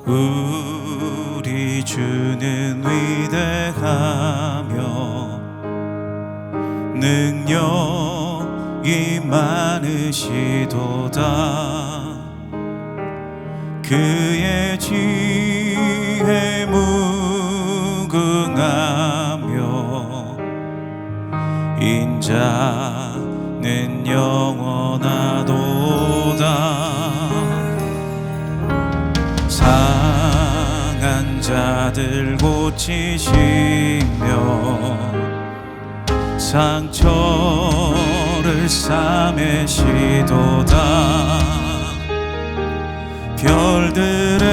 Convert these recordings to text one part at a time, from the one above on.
우리 주는 위대하며 능력이 많으시도다. 그의 지혜 무궁하며 인자는 영원하도다. 상한 자들 고치시며 상처를 싸매시도다. 별들의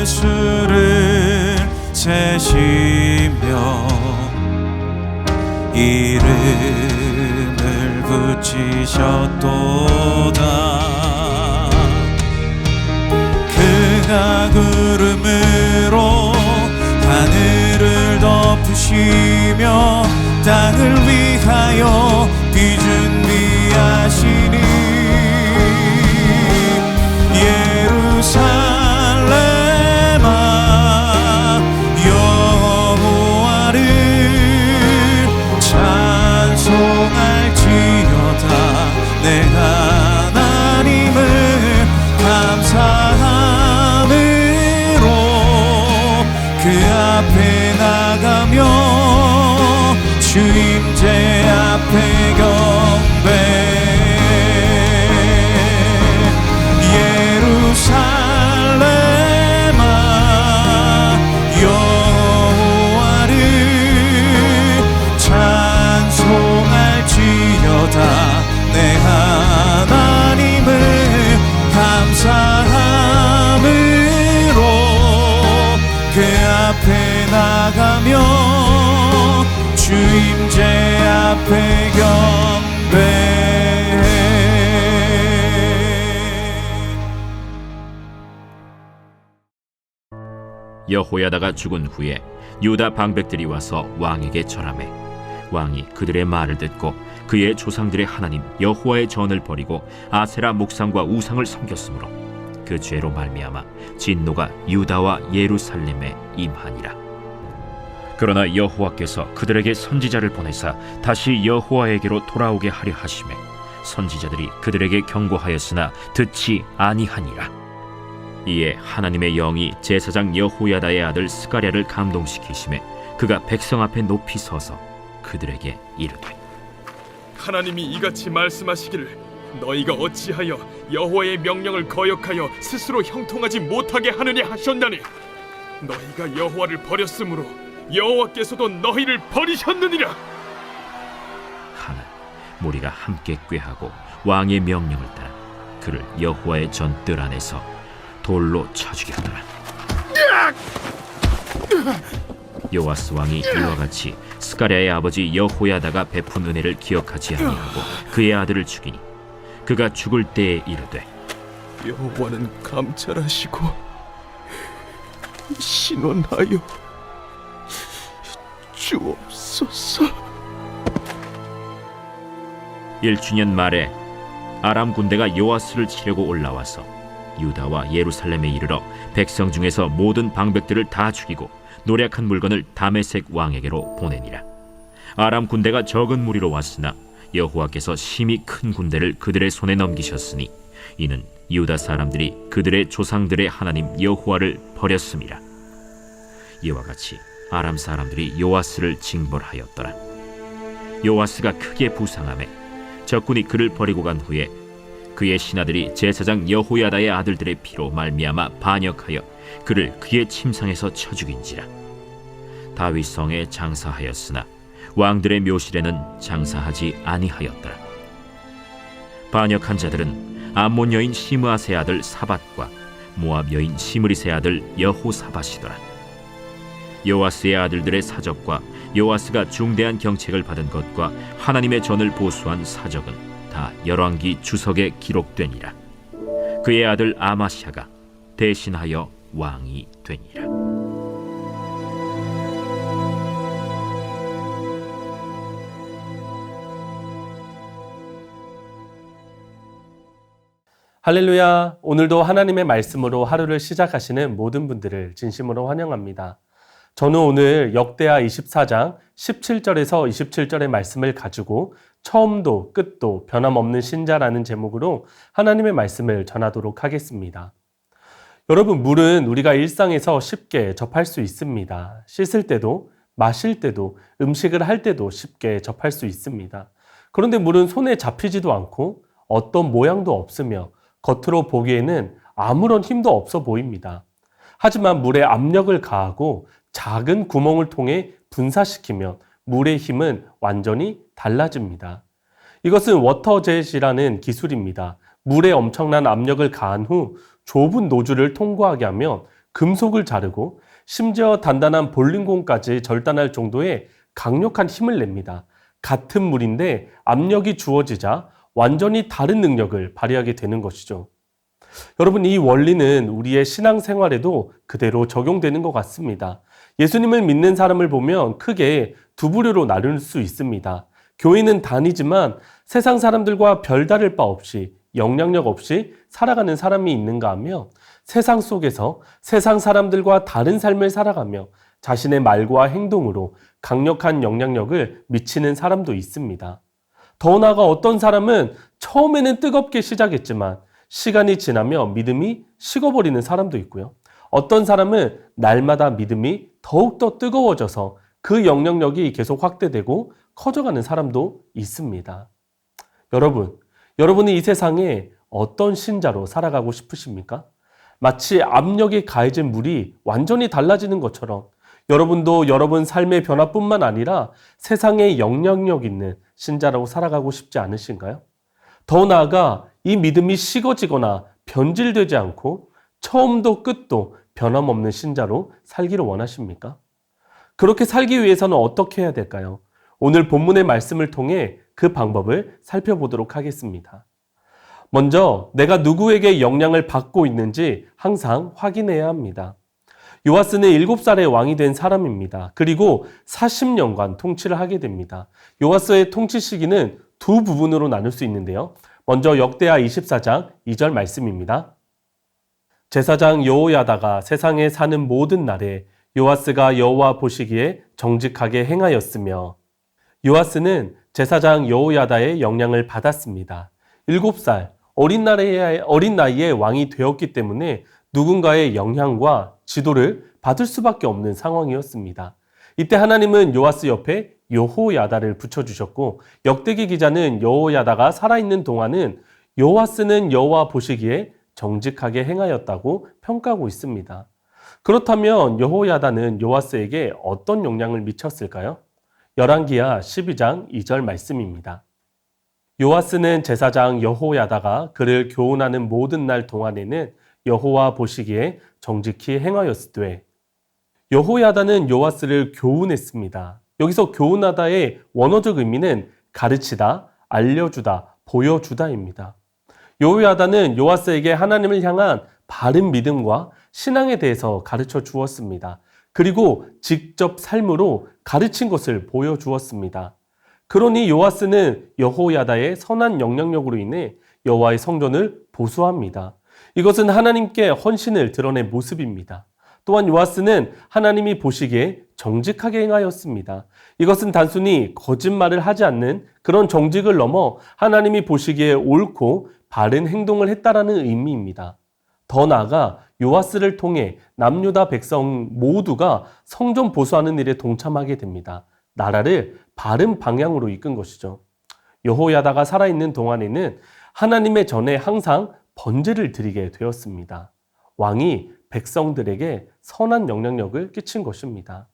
수를 세시며 이름을 붙이셨도다. 그가 구름으로 하늘을 덮으시며 땅을 위하여 비 준비하시니 예루살렘아 여호와를 찬송할지어다. 내 하나님을 감사함으로 그 앞에 나가며 주임제 앞에 경배. 예루살렘아 여호와를 찬송할지어다. 내 하나님을 감사함으로 그 앞에 나가며 주임제 앞에 경배. 여호야다가 죽은 후에 유다 방백들이 와서 왕에게 절하매 왕이 그들의 말을 듣고 그의 조상들의 하나님 여호와의 전을 버리고 아세라 목상과 우상을 섬겼으므로 그 죄로 말미암아 진노가 유다와 예루살렘에 임하니라. 그러나 여호와께서 그들에게 선지자를 보내사 다시 여호와에게로 돌아오게 하려 하시매 선지자들이 그들에게 경고하였으나 듣지 아니하니라. 이에 하나님의 영이 제사장 여호야다의 아들 스가랴를 감동시키시매 그가 백성 앞에 높이 서서 그들에게 이르되 하나님이 이같이 말씀하시기를 너희가 어찌하여 여호와의 명령을 거역하여 스스로 형통하지 못하게 하느냐 하셨나니 너희가 여호와를 버렸으므로 여호와께서도 너희를 버리셨느니라. 하나 무리가 함께 꾀하고 왕의 명령을 따라 그를 여호와의 전뜰 안에서 돌로 쳐 죽였더라. 요아스 왕이 이와 같이 스가랴의 아버지 여호야다가 베푼 은혜를 기억하지 아니하고 그의 아들을 죽이니 그가 죽을 때에 이르되 여호와는 감찰하시고 신원하여 주옵소서. 1주년 말에 아람 군대가 요아스를 치려고 올라와서 유다와 예루살렘에 이르러 백성 중에서 모든 방백들을 다 죽이고 노략한 물건을 다메섹 왕에게로 보내니라. 아람 군대가 적은 무리로 왔으나 여호와께서 심히 큰 군대를 그들의 손에 넘기셨으니 이는 유다 사람들이 그들의 조상들의 하나님 여호와를 버렸음이라. 이와 같이 아람 사람들이 요아스를 징벌하였더라. 요아스가 크게 부상하매 적군이 그를 버리고 간 후에 그의 신하들이 제사장 여호야다의 아들들의 피로 말미암아 반역하여 그를 그의 침상에서 쳐 죽인지라. 다윗 성에 장사하였으나 왕들의 묘실에는 장사하지 아니하였더라. 반역한 자들은 암몬 여인 시므아세 아들 사밧과 모압 여인 시므리세 아들 여호사밧이더라. 요아스의 아들들의 사적과 요아스가 중대한 경책을 받은 것과 하나님의 전을 보수한 사적은 다 열왕기 주석에 기록되니라. 그의 아들 아마샤가 대신하여 왕이 되니라. 할렐루야! 오늘도 하나님의 말씀으로 하루를 시작하시는 모든 분들을 진심으로 환영합니다. 저는 오늘 역대하 24장 17절에서 27절의 말씀을 가지고 처음도 끝도 변함없는 신자라는 제목으로 하나님의 말씀을 전하도록 하겠습니다. 여러분, 물은 우리가 일상에서 쉽게 접할 수 있습니다. 씻을 때도, 마실 때도, 음식을 할 때도 쉽게 접할 수 있습니다. 그런데 물은 손에 잡히지도 않고 어떤 모양도 없으며 겉으로 보기에는 아무런 힘도 없어 보입니다. 하지만 물에 압력을 가하고 작은 구멍을 통해 분사시키면 물의 힘은 완전히 달라집니다. 이것은 워터젯이라는 기술입니다. 물에 엄청난 압력을 가한 후 좁은 노즐을 통과하게 하면 금속을 자르고 심지어 단단한 볼링공까지 절단할 정도의 강력한 힘을 냅니다. 같은 물인데 압력이 주어지자 완전히 다른 능력을 발휘하게 되는 것이죠. 여러분, 이 원리는 우리의 신앙생활에도 그대로 적용되는 것 같습니다. 예수님을 믿는 사람을 보면 크게 두 부류로 나눌 수 있습니다. 교회는 다니지만 세상 사람들과 별다를 바 없이 영향력 없이 살아가는 사람이 있는가 하며 세상 속에서 세상 사람들과 다른 삶을 살아가며 자신의 말과 행동으로 강력한 영향력을 미치는 사람도 있습니다. 더 나아가 어떤 사람은 처음에는 뜨겁게 시작했지만 시간이 지나며 믿음이 식어버리는 사람도 있고요. 어떤 사람은 날마다 믿음이 더욱더 뜨거워져서 그 영향력이 계속 확대되고 커져가는 사람도 있습니다. 여러분이 이 세상에 어떤 신자로 살아가고 싶으십니까? 마치 압력이 가해진 물이 완전히 달라지는 것처럼 여러분도 여러분 삶의 변화뿐만 아니라 세상에 영향력 있는 신자라고 살아가고 싶지 않으신가요? 더 나아가 이 믿음이 식어지거나 변질되지 않고 처음도 끝도 변함없는 신자로 살기를 원하십니까? 그렇게 살기 위해서는 어떻게 해야 될까요? 오늘 본문의 말씀을 통해 그 방법을 살펴보도록 하겠습니다. 먼저 내가 누구에게 영향을 받고 있는지 항상 확인해야 합니다. 요아스는 7살의 왕이 된 사람입니다. 그리고 40년간 통치를 하게 됩니다. 요아스의 통치 시기는 두 부분으로 나눌 수 있는데요. 먼저 역대하 24장 2절 말씀입니다. 제사장 여호야다가 세상에 사는 모든 날에 요아스가 여호와 보시기에 정직하게 행하였으며, 요아스는 제사장 여호야다의 영향을 받았습니다. 7살 어린 나이에 왕이 되었기 때문에 누군가의 영향과 지도를 받을 수밖에 없는 상황이었습니다. 이때 하나님은 요아스 옆에 여호야다를 붙여주셨고, 역대기 기자는 여호야다가 살아있는 동안은 요아스는 여호와 보시기에 정직하게 행하였다고 평가하고 있습니다. 그렇다면 여호야다는 요아스에게 어떤 영향을 미쳤을까요? 열왕기하 12장 2절 말씀입니다. 요아스는 제사장 여호야다가 그를 교훈하는 모든 날 동안에는 여호와 보시기에 정직히 행하였으되, 여호야다는 요아스를 교훈했습니다. 여기서 교훈하다의 원어적 의미는 가르치다, 알려주다, 보여주다입니다. 여호야다는 요아스에게 하나님을 향한 바른 믿음과 신앙에 대해서 가르쳐 주었습니다. 그리고 직접 삶으로 가르친 것을 보여주었습니다. 그러니 요아스는 여호야다의 선한 영향력으로 인해 여호와의 성전을 보수합니다. 이것은 하나님께 헌신을 드러낸 모습입니다. 또한 요아스는 하나님이 보시기에 정직하게 행하였습니다. 이것은 단순히 거짓말을 하지 않는 그런 정직을 넘어 하나님이 보시기에 옳고 바른 행동을 했다라는 의미입니다. 더 나아가 요아스를 통해 남유다 백성 모두가 성전 보수하는 일에 동참하게 됩니다. 나라를 바른 방향으로 이끈 것이죠. 여호야다가 살아있는 동안에는 하나님의 전에 항상 번제를 드리게 되었습니다. 왕이 백성들에게 선한 영향력을 끼친 것입니다.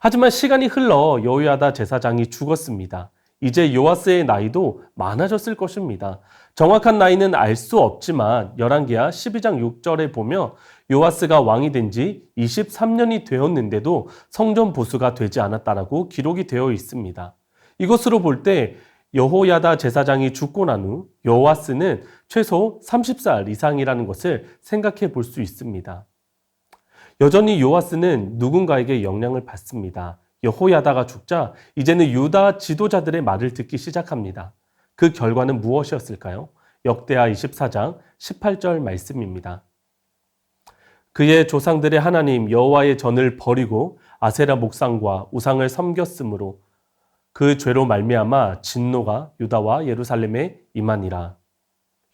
하지만 시간이 흘러 여호야다 제사장이 죽었습니다. 이제 요아스의 나이도 많아졌을 것입니다. 정확한 나이는 알 수 없지만 열왕기하 12장 6절에 보면 요아스가 왕이 된 지 23년이 되었는데도 성전 보수가 되지 않았다라고 기록이 되어 있습니다. 이것으로 볼 때 여호야다 제사장이 죽고 난 후 요아스는 최소 30살 이상이라는 것을 생각해 볼 수 있습니다. 여전히 요아스는 누군가에게 영향을 받습니다. 여호야다가 죽자 이제는 유다 지도자들의 말을 듣기 시작합니다. 그 결과는 무엇이었을까요? 역대하 24장 18절 말씀입니다. 그의 조상들의 하나님 여호와의 전을 버리고 아세라 목상과 우상을 섬겼으므로 그 죄로 말미암아 진노가 유다와 예루살렘에 임하니라.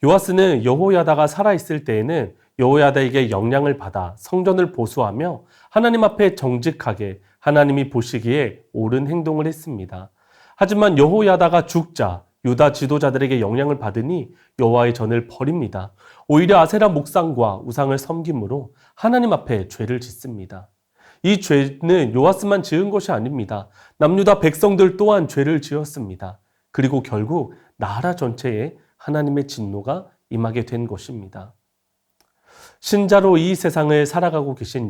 요아스는 여호야다가 살아있을 때에는 여호야다에게 영향을 받아 성전을 보수하며 하나님 앞에 정직하게 하나님이 보시기에 옳은 행동을 했습니다. 하지만 여호야다가 죽자 유다 지도자들에게 영향을 받으니 여호와의 전을 버립니다. 오히려 아세라 목상과 우상을 섬김으로 하나님 앞에 죄를 짓습니다. 이 죄는 요아스만 지은 것이 아닙니다. 남유다 백성들 또한 죄를 지었습니다. 그리고 결국 나라 전체에 하나님의 진노가 임하게 된 것입니다. 신자로 이 세상을 살아가고 계신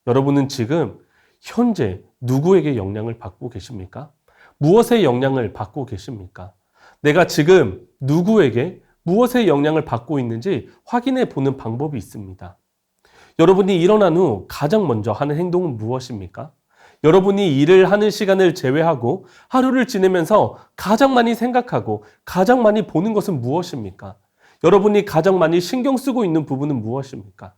여러분은 지금 현재 누구에게 영향을 받고 계십니까? 무엇의 영향을 받고 계십니까? 내가 지금 누구에게 무엇의 영향을 받고 있는지 확인해 보는 방법이 있습니다. 여러분이 일어난 후 가장 먼저 하는 행동은 무엇입니까? 여러분이 일을 하는 시간을 제외하고 하루를 지내면서 가장 많이 생각하고 가장 많이 보는 것은 무엇입니까? 여러분이 가장 많이 신경 쓰고 있는 부분은 무엇입니까?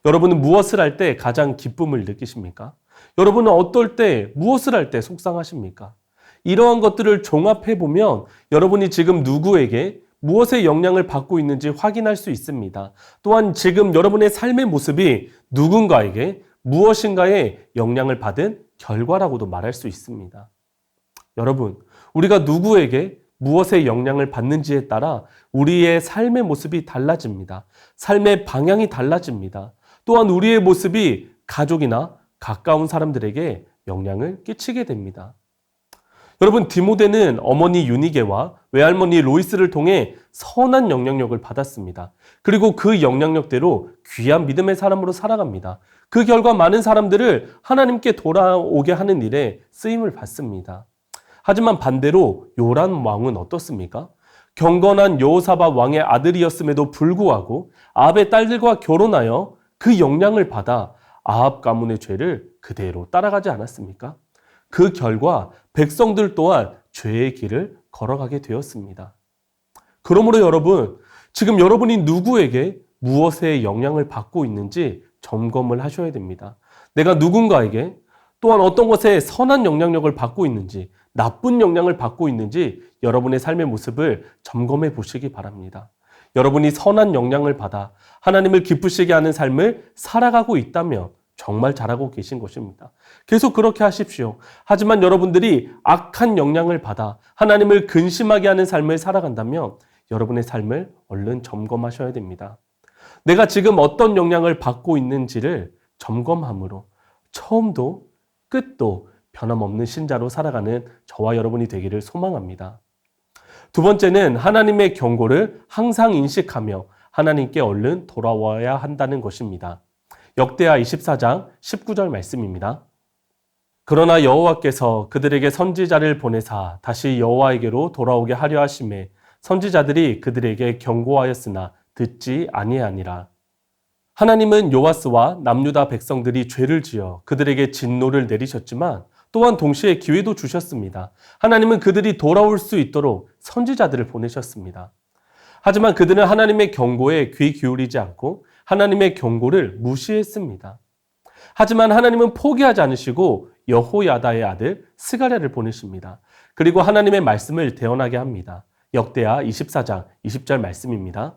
여러분은 무엇을 할 때 가장 기쁨을 느끼십니까? 여러분은 어떨 때 무엇을 할 때 속상하십니까? 이러한 것들을 종합해 보면 여러분이 지금 누구에게 무엇의 영향을 받고 있는지 확인할 수 있습니다. 또한 지금 여러분의 삶의 모습이 누군가에게 무엇인가에 영향을 받은 결과라고도 말할 수 있습니다. 여러분, 우리가 누구에게 무엇의 영향을 받는지에 따라 우리의 삶의 모습이 달라집니다. 삶의 방향이 달라집니다. 또한 우리의 모습이 가족이나 가까운 사람들에게 영향을 끼치게 됩니다. 여러분, 디모데는 어머니 유니게와 외할머니 로이스를 통해 선한 영향력을 받았습니다. 그리고 그 영향력대로 귀한 믿음의 사람으로 살아갑니다. 그 결과 많은 사람들을 하나님께 돌아오게 하는 일에 쓰임을 받습니다. 하지만 반대로 요람 왕은 어떻습니까? 경건한 여호사밧 왕의 아들이었음에도 불구하고 아합의 딸들과 결혼하여 그 영향을 받아 아합 가문의 죄를 그대로 따라가지 않았습니까? 그 결과 백성들 또한 죄의 길을 걸어가게 되었습니다. 그러므로 여러분, 지금 여러분이 누구에게 무엇의 영향을 받고 있는지 점검을 하셔야 됩니다. 내가 누군가에게 또한 어떤 것에 선한 영향력을 받고 있는지, 나쁜 영향을 받고 있는지 여러분의 삶의 모습을 점검해 보시기 바랍니다. 여러분이 선한 영향을 받아 하나님을 기쁘시게 하는 삶을 살아가고 있다면 정말 잘하고 계신 것입니다. 계속 그렇게 하십시오. 하지만 여러분들이 악한 영향을 받아 하나님을 근심하게 하는 삶을 살아간다면 여러분의 삶을 얼른 점검하셔야 됩니다. 내가 지금 어떤 영향을 받고 있는지를 점검함으로 처음도 끝도 변함없는 신자로 살아가는 저와 여러분이 되기를 소망합니다. 두 번째는 하나님의 경고를 항상 인식하며 하나님께 얼른 돌아와야 한다는 것입니다. 역대하 24장 19절 말씀입니다. 그러나 여호와께서 그들에게 선지자를 보내사 다시 여호와에게로 돌아오게 하려 하심에 선지자들이 그들에게 경고하였으나 듣지 아니하니라. 하나님은 요아스와 남유다 백성들이 죄를 지어 그들에게 진노를 내리셨지만 또한 동시에 기회도 주셨습니다. 하나님은 그들이 돌아올 수 있도록 선지자들을 보내셨습니다. 하지만 그들은 하나님의 경고에 귀 기울이지 않고 하나님의 경고를 무시했습니다. 하지만 하나님은 포기하지 않으시고 여호야다의 아들 스가랴를 보내십니다. 그리고 하나님의 말씀을 대언하게 합니다. 역대하 24장 20절 말씀입니다.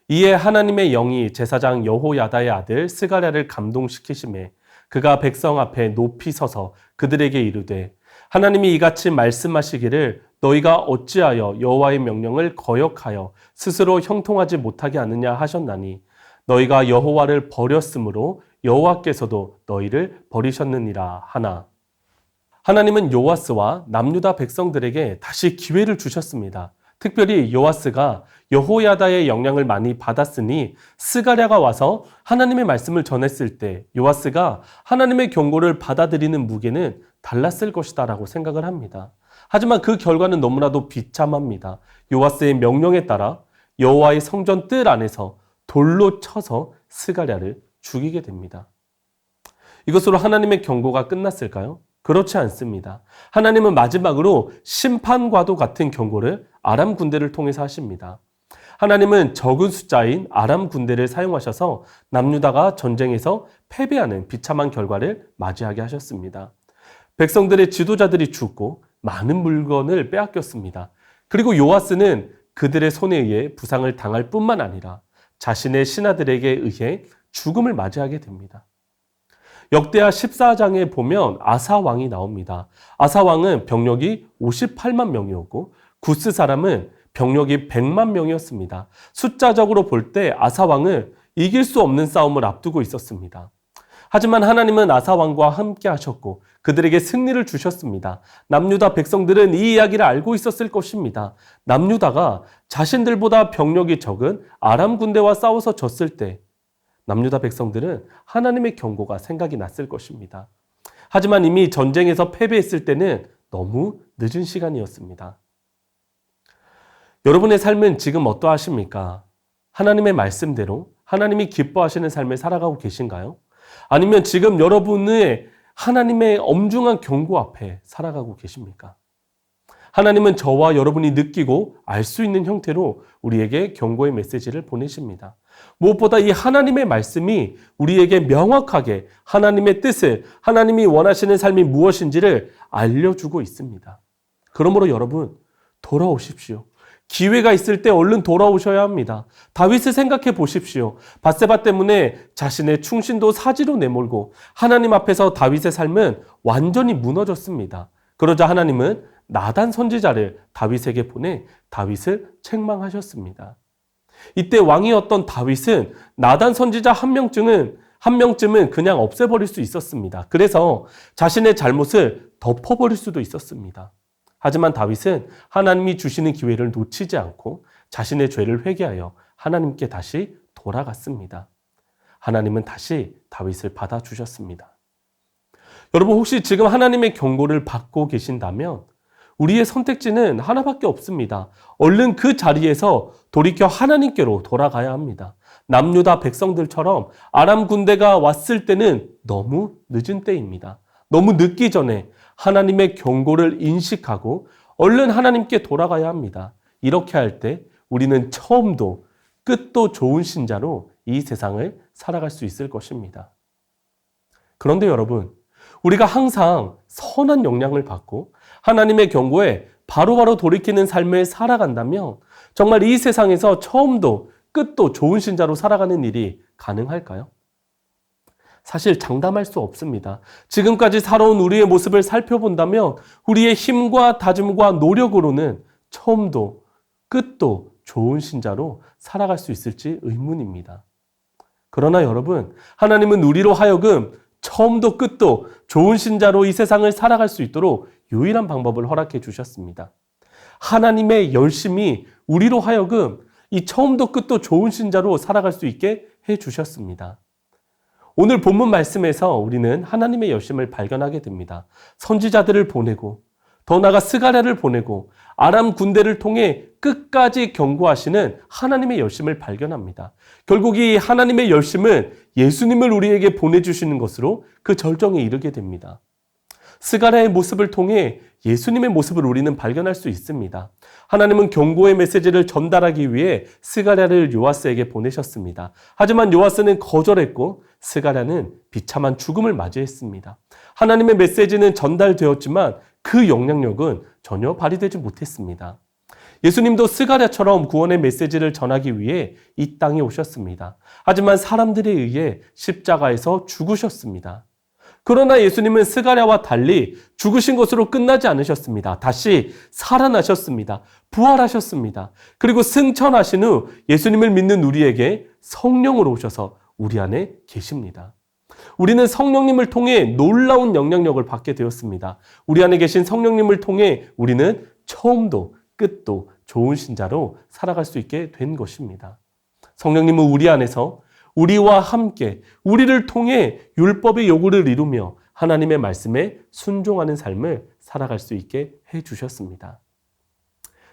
이에 하나님의 영이 제사장 여호야다의 아들 스가랴를 감동시키심에 그가 백성 앞에 높이 서서 그들에게 이르되 하나님이 이같이 말씀하시기를 너희가 어찌하여 여호와의 명령을 거역하여 스스로 형통하지 못하게 하느냐 하셨나니 너희가 여호와를 버렸으므로 여호와께서도 너희를 버리셨느니라 하나. 하나님은 요아스와 남유다 백성들에게 다시 기회를 주셨습니다. 특별히 요아스가 여호야다의 영향을 많이 받았으니 스가랴가 와서 하나님의 말씀을 전했을 때 요아스가 하나님의 경고를 받아들이는 무게는 달랐을 것이다 라고 생각을 합니다. 하지만 그 결과는 너무나도 비참합니다. 요아스의 명령에 따라 여호와의 성전 뜰 안에서 돌로 쳐서 스가랴를 죽이게 됩니다. 이것으로 하나님의 경고가 끝났을까요? 그렇지 않습니다. 하나님은 마지막으로 심판과도 같은 경고를 아람 군대를 통해서 하십니다. 하나님은 적은 숫자인 아람 군대를 사용하셔서 남유다가 전쟁에서 패배하는 비참한 결과를 맞이하게 하셨습니다. 백성들의 지도자들이 죽고 많은 물건을 빼앗겼습니다. 그리고 요아스는 그들의 손에 의해 부상을 당할 뿐만 아니라 자신의 신하들에게 의해 죽음을 맞이하게 됩니다. 역대하 14장에 보면 아사 왕이 나옵니다. 아사 왕은 병력이 58만 명이었고 구스 사람은 병력이 100만 명이었습니다. 숫자적으로 볼 때 아사 왕은 이길 수 없는 싸움을 앞두고 있었습니다. 하지만 하나님은 아사 왕과 함께 하셨고 그들에게 승리를 주셨습니다. 남유다 백성들은 이 이야기를 알고 있었을 것입니다. 남유다가 자신들보다 병력이 적은 아람 군대와 싸워서 졌을 때 남유다 백성들은 하나님의 경고가 생각이 났을 것입니다. 하지만 이미 전쟁에서 패배했을 때는 너무 늦은 시간이었습니다. 여러분의 삶은 지금 어떠하십니까? 하나님의 말씀대로 하나님이 기뻐하시는 삶을 살아가고 계신가요? 아니면 지금 여러분의 하나님의 엄중한 경고 앞에 살아가고 계십니까? 하나님은 저와 여러분이 느끼고 알 수 있는 형태로 우리에게 경고의 메시지를 보내십니다. 무엇보다 이 하나님의 말씀이 우리에게 명확하게 하나님의 뜻을, 하나님이 원하시는 삶이 무엇인지를 알려주고 있습니다. 그러므로 여러분, 돌아오십시오. 기회가 있을 때 얼른 돌아오셔야 합니다. 다윗을 생각해 보십시오. 밧세바 때문에 자신의 충신도 사지로 내몰고 하나님 앞에서 다윗의 삶은 완전히 무너졌습니다. 그러자 하나님은 나단 선지자를 다윗에게 보내 다윗을 책망하셨습니다. 이때 왕이었던 다윗은 나단 선지자 한 명쯤은 그냥 없애버릴 수 있었습니다. 그래서 자신의 잘못을 덮어버릴 수도 있었습니다. 하지만 다윗은 하나님이 주시는 기회를 놓치지 않고 자신의 죄를 회개하여 하나님께 다시 돌아갔습니다. 하나님은 다시 다윗을 받아주셨습니다. 여러분, 혹시 지금 하나님의 경고를 받고 계신다면 우리의 선택지는 하나밖에 없습니다. 얼른 그 자리에서 돌이켜 하나님께로 돌아가야 합니다. 남유다 백성들처럼 아람 군대가 왔을 때는 너무 늦은 때입니다. 너무 늦기 전에 하나님의 경고를 인식하고 얼른 하나님께 돌아가야 합니다. 이렇게 할 때 우리는 처음도 끝도 좋은 신자로 이 세상을 살아갈 수 있을 것입니다. 그런데 여러분, 우리가 항상 선한 영향을 받고 하나님의 경고에 바로바로 돌이키는 삶을 살아간다면 정말 이 세상에서 처음도 끝도 좋은 신자로 살아가는 일이 가능할까요? 사실 장담할 수 없습니다. 지금까지 살아온 우리의 모습을 살펴본다면 우리의 힘과 다짐과 노력으로는 처음도 끝도 좋은 신자로 살아갈 수 있을지 의문입니다. 그러나 여러분, 하나님은 우리로 하여금 처음도 끝도 좋은 신자로 이 세상을 살아갈 수 있도록 유일한 방법을 허락해 주셨습니다. 하나님의 열심이 우리로 하여금 이 처음도 끝도 좋은 신자로 살아갈 수 있게 해 주셨습니다. 오늘 본문 말씀에서 우리는 하나님의 열심을 발견하게 됩니다. 선지자들을 보내고 더 나아가 스가랴를 보내고 아람 군대를 통해 끝까지 경고하시는 하나님의 열심을 발견합니다. 결국 이 하나님의 열심은 예수님을 우리에게 보내주시는 것으로 그 절정에 이르게 됩니다. 스가랴의 모습을 통해 예수님의 모습을 우리는 발견할 수 있습니다. 하나님은 경고의 메시지를 전달하기 위해 스가랴를 요아스에게 보내셨습니다. 하지만 요아스는 거절했고 스가랴는 비참한 죽음을 맞이했습니다. 하나님의 메시지는 전달되었지만 그 영향력은 전혀 발휘되지 못했습니다. 예수님도 스가랴처럼 구원의 메시지를 전하기 위해 이 땅에 오셨습니다. 하지만 사람들에 의해 십자가에서 죽으셨습니다. 그러나 예수님은 스가랴와 달리 죽으신 것으로 끝나지 않으셨습니다. 다시 살아나셨습니다. 부활하셨습니다. 그리고 승천하신 후 예수님을 믿는 우리에게 성령으로 오셔서 우리 안에 계십니다. 우리는 성령님을 통해 놀라운 영향력을 받게 되었습니다. 우리 안에 계신 성령님을 통해 우리는 처음도 끝도 좋은 신자로 살아갈 수 있게 된 것입니다. 성령님은 우리 안에서 우리와 함께 우리를 통해 율법의 요구를 이루며 하나님의 말씀에 순종하는 삶을 살아갈 수 있게 해주셨습니다.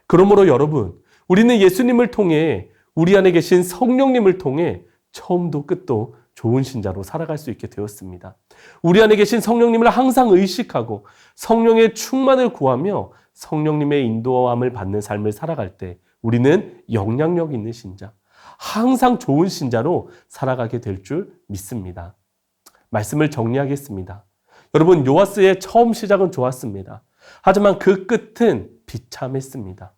그러므로 여러분, 우리는 예수님을 통해 우리 안에 계신 성령님을 통해 처음도 끝도 좋은 신자로 살아갈 수 있게 되었습니다. 우리 안에 계신 성령님을 항상 의식하고 성령의 충만을 구하며 성령님의 인도함을 받는 삶을 살아갈 때 우리는 영향력 있는 신자, 항상 좋은 신자로 살아가게 될 줄 믿습니다. 말씀을 정리하겠습니다. 여러분, 요아스의 처음 시작은 좋았습니다. 하지만 그 끝은 비참했습니다.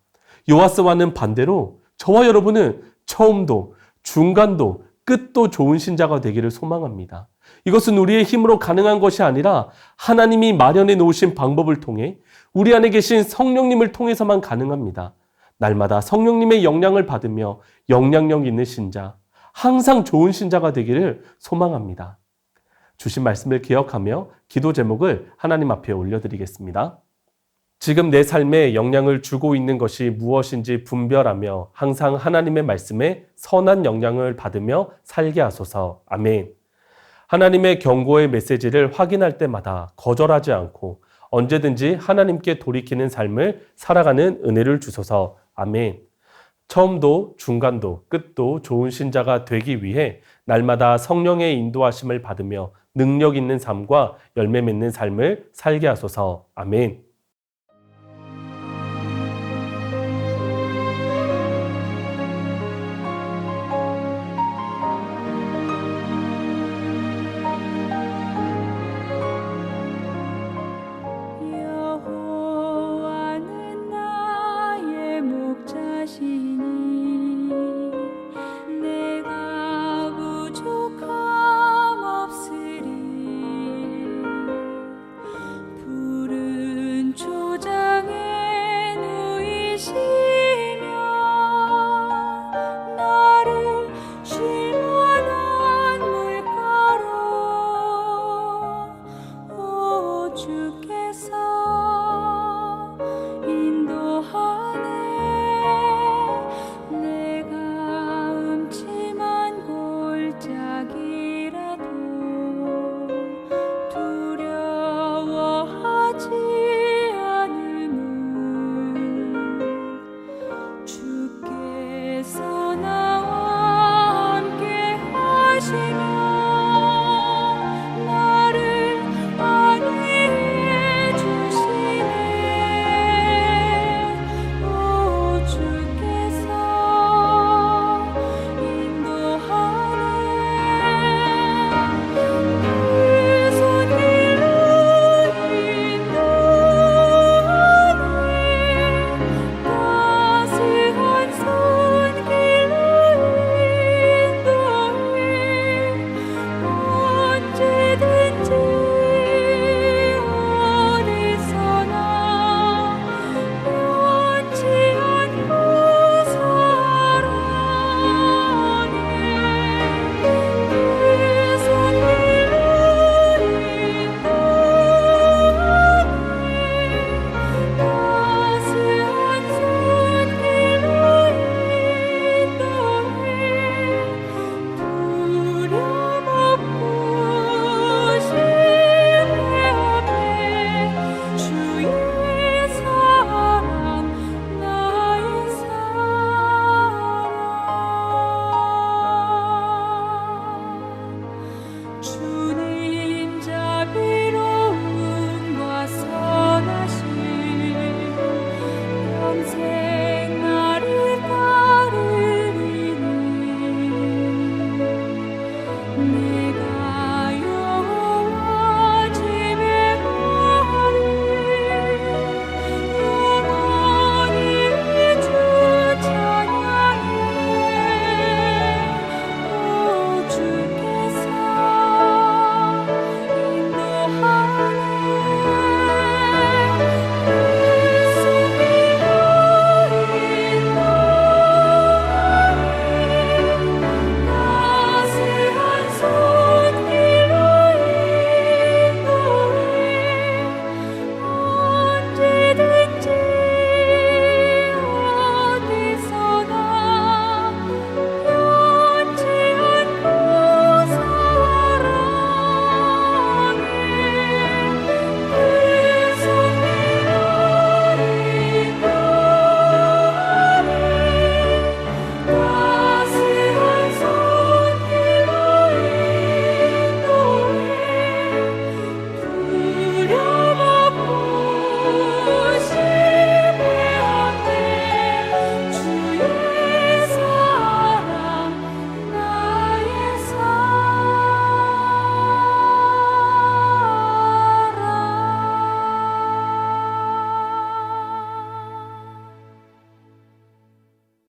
요아스와는 반대로 저와 여러분은 처음도, 중간도, 끝도 좋은 신자가 되기를 소망합니다. 이것은 우리의 힘으로 가능한 것이 아니라 하나님이 마련해 놓으신 방법을 통해 우리 안에 계신 성령님을 통해서만 가능합니다. 날마다 성령님의 영향을 받으며 영향력 있는 신자, 항상 좋은 신자가 되기를 소망합니다. 주신 말씀을 기억하며 기도 제목을 하나님 앞에 올려드리겠습니다. 지금 내 삶에 영향을 주고 있는 것이 무엇인지 분별하며 항상 하나님의 말씀에 선한 영향을 받으며 살게 하소서. 아멘. 하나님의 경고의 메시지를 확인할 때마다 거절하지 않고 언제든지 하나님께 돌이키는 삶을 살아가는 은혜를 주소서. 아멘. 처음도 중간도 끝도 좋은 신자가 되기 위해 날마다 성령의 인도하심을 받으며 능력 있는 삶과 열매 맺는 삶을 살게 하소서. 아멘.